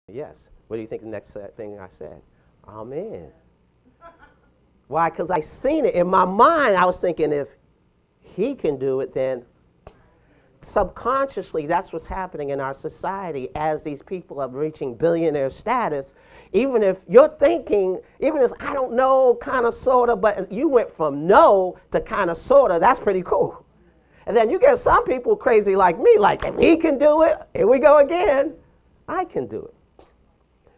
Yes. What do you think the next thing I said? Amen. Why? Because I seen it. In my mind, I was thinking if he can do it, then subconsciously, that's what's happening in our society as these people are reaching billionaire status. Even if you're thinking, even if I don't know, kind of, sort of, but you went from no to kind of, sort of, that's pretty cool. And then you get some people crazy like me, like if he can do it, here we go again, I can do it.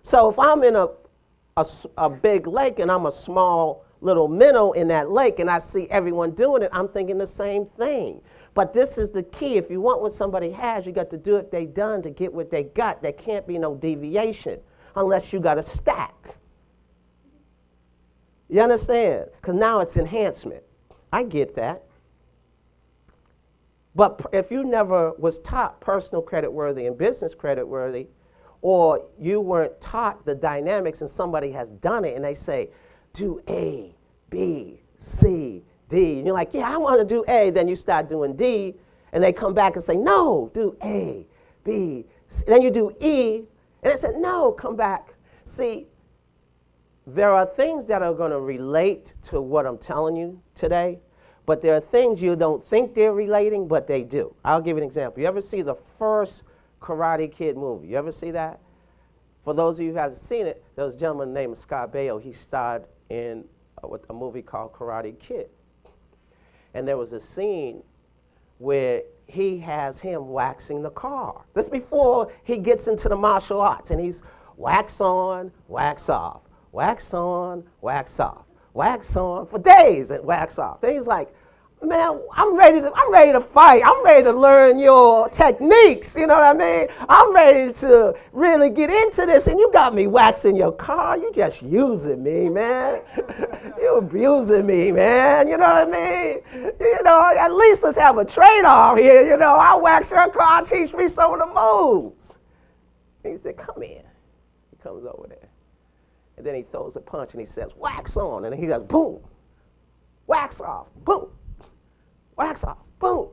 So if I'm in a big lake and I'm a small little minnow in that lake and I see everyone doing it, I'm thinking the same thing. But this is the key. If you want what somebody has, you got to do what they done to get what they got. There can't be no deviation unless you got a stack. You understand? Because now it's enhancement. I get that. But if you never was taught personal credit worthy and business credit worthy, or you weren't taught the dynamics and somebody has done it and they say, do A, B, C, D. And you're like, yeah, I want to do A. Then you start doing D, and they come back and say, no, do A, B, C. Then you do E, and they say, no, come back. See, there are things that are going to relate to what I'm telling you today, but there are things you don't think they're relating, but they do. I'll give you an example. You ever see the first Karate Kid movie? You ever see that? For those of you who haven't seen it, there was a gentleman named Scott Baio. He starred in a movie called Karate Kid. And there was a scene where he has him waxing the car. This is before he gets into the martial arts. And he's wax on, wax off, wax on, wax off, wax on for days and wax off. Then he's like, man, I'm ready to fight. I'm ready to learn your techniques. You know what I mean? I'm ready to really get into this. And you got me waxing your car. You just using me, man. You abusing me, man. You know what I mean? You know, at least let's have a trade-off here. You know, I'll wax your car, teach me some of the moves. And he said, come in. He comes over there. And then he throws a punch and he says, wax on. And he goes, boom. Wax off. Boom. Wax off, boom.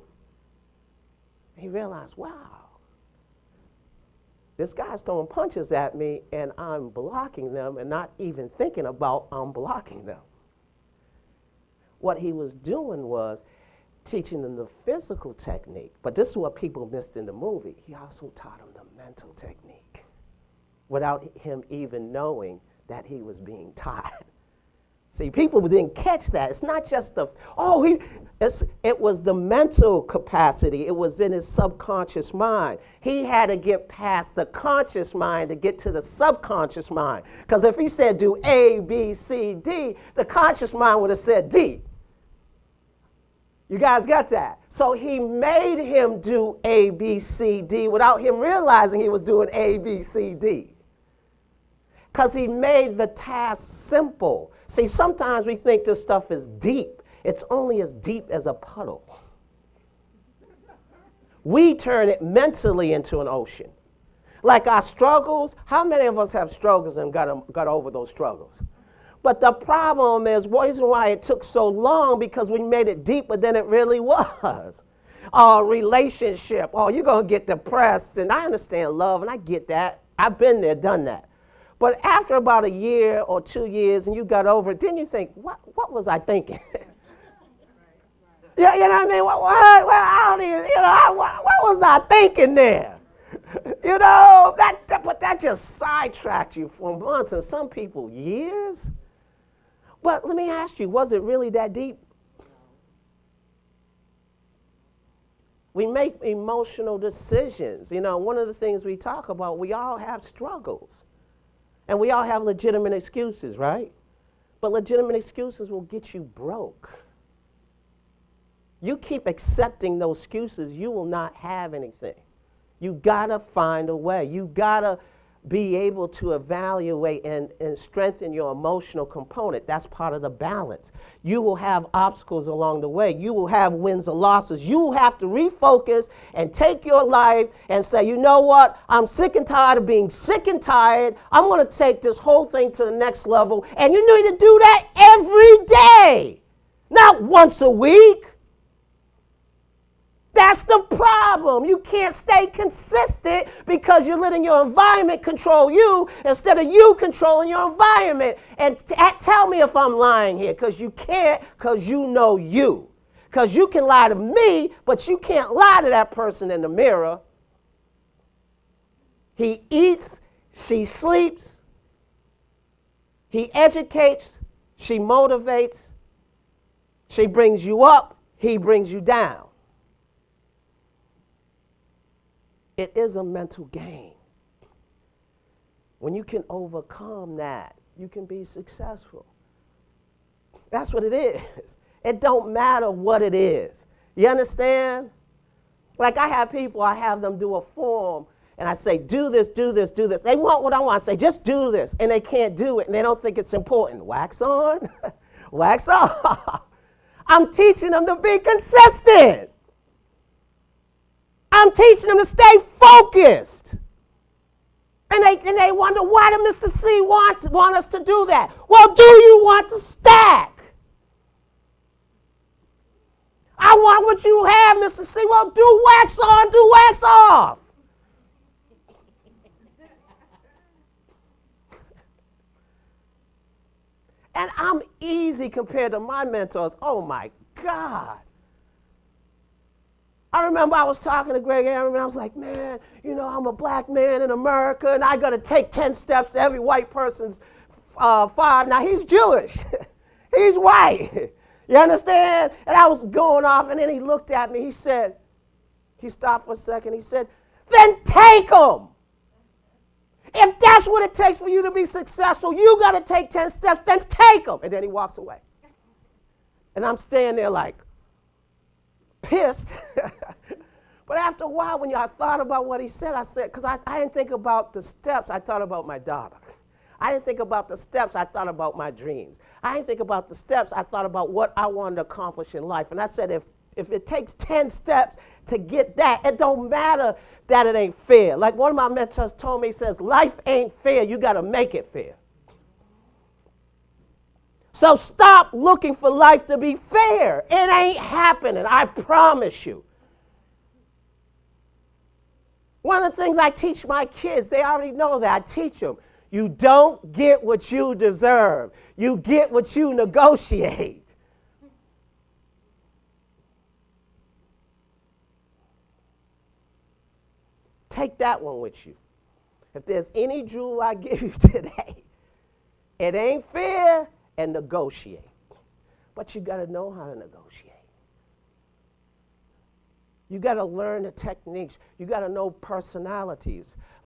He realized, wow, this guy's throwing punches at me and I'm blocking them and not even thinking about I'm blocking them. What he was doing was teaching them the physical technique, but this is what people missed in the movie. He also taught them the mental technique without him even knowing that he was being taught. See, people didn't catch that. It's not just it was the mental capacity. It was in his subconscious mind. He had to get past the conscious mind to get to the subconscious mind. Because if he said do A, B, C, D, the conscious mind would have said D. You guys got that? So he made him do A, B, C, D without him realizing he was doing A, B, C, D. Because he made the task simple. See, sometimes we think this stuff is deep. It's only as deep as a puddle. We turn it mentally into an ocean. Like our struggles, how many of us have struggles and got over those struggles? But the problem is, reason why it took so long, because we made it deeper than it really was. Relationship, you're going to get depressed. And I understand love, and I get that. I've been there, done that. But after about a year or 2 years and you got over it, then you think, what was I thinking? Yeah, you know what I mean? What was I thinking there? You know, but that just sidetracked you for months and some people years. But let me ask you, was it really that deep? We make emotional decisions. You know, one of the things we talk about, we all have struggles. And we all have legitimate excuses, right? But legitimate excuses will get you broke. You keep accepting those excuses, you will not have anything. You gotta find a way. You gotta be able to evaluate and strengthen your emotional component. That's part of the balance. You will have obstacles along the way. You will have wins or losses. You will have to refocus and take your life and say, you know what? I'm sick and tired of being sick and tired. I'm going to take this whole thing to the next level. And you need to do that every day, not once a week. That's the problem. You can't stay consistent because you're letting your environment control you instead of you controlling your environment. And tell me if I'm lying here, because you can't, because you know you. Because you can lie to me, but you can't lie to that person in the mirror. He eats, she sleeps, he educates, she motivates, she brings you up, he brings you down. It is a mental game. When you can overcome that, you can be successful. That's what it is. It don't matter what it is. You understand? Like I have people, I have them do a form, and I say, do this, do this, do this. They want what I want. I say, just do this. And they can't do it, and they don't think it's important. Wax on, wax off. I'm teaching them to be consistent. I'm teaching them to stay focused. And they wonder, why did Mr. C want us to do that? Well, do you want to stack? I want what you have, Mr. C. Well, do wax on, do wax off. And I'm easy compared to my mentors. Oh, my God. I remember I was talking to Greg Aaron, and I was like, man, you know, I'm a black man in America, and I got to take 10 steps to every white person's 5. Now, he's Jewish. He's white. You understand? And I was going off, and then he looked at me. He said, he stopped for a second. He said, then take them. If that's what it takes for you to be successful, you got to take 10 steps, then take them. And then he walks away. And I'm standing there like, pissed. But after a while, when I thought about what he said, I said, because I didn't think about the steps, I thought about my daughter. I didn't think about the steps, I thought about my dreams. I didn't think about the steps, I thought about what I wanted to accomplish in life. And I said, if it takes 10 steps to get that, it don't matter that it ain't fair. Like one of my mentors told me, he says, life ain't fair, you got to make it fair. So stop looking for life to be fair. It ain't happening, I promise you. One of the things I teach my kids, they already know that. I teach them, you don't get what you deserve. You get what you negotiate. Take that one with you. If there's any jewel I give you today, it ain't fair, and negotiate. But you got to know how to negotiate. You got to learn the techniques. You got to know personalities.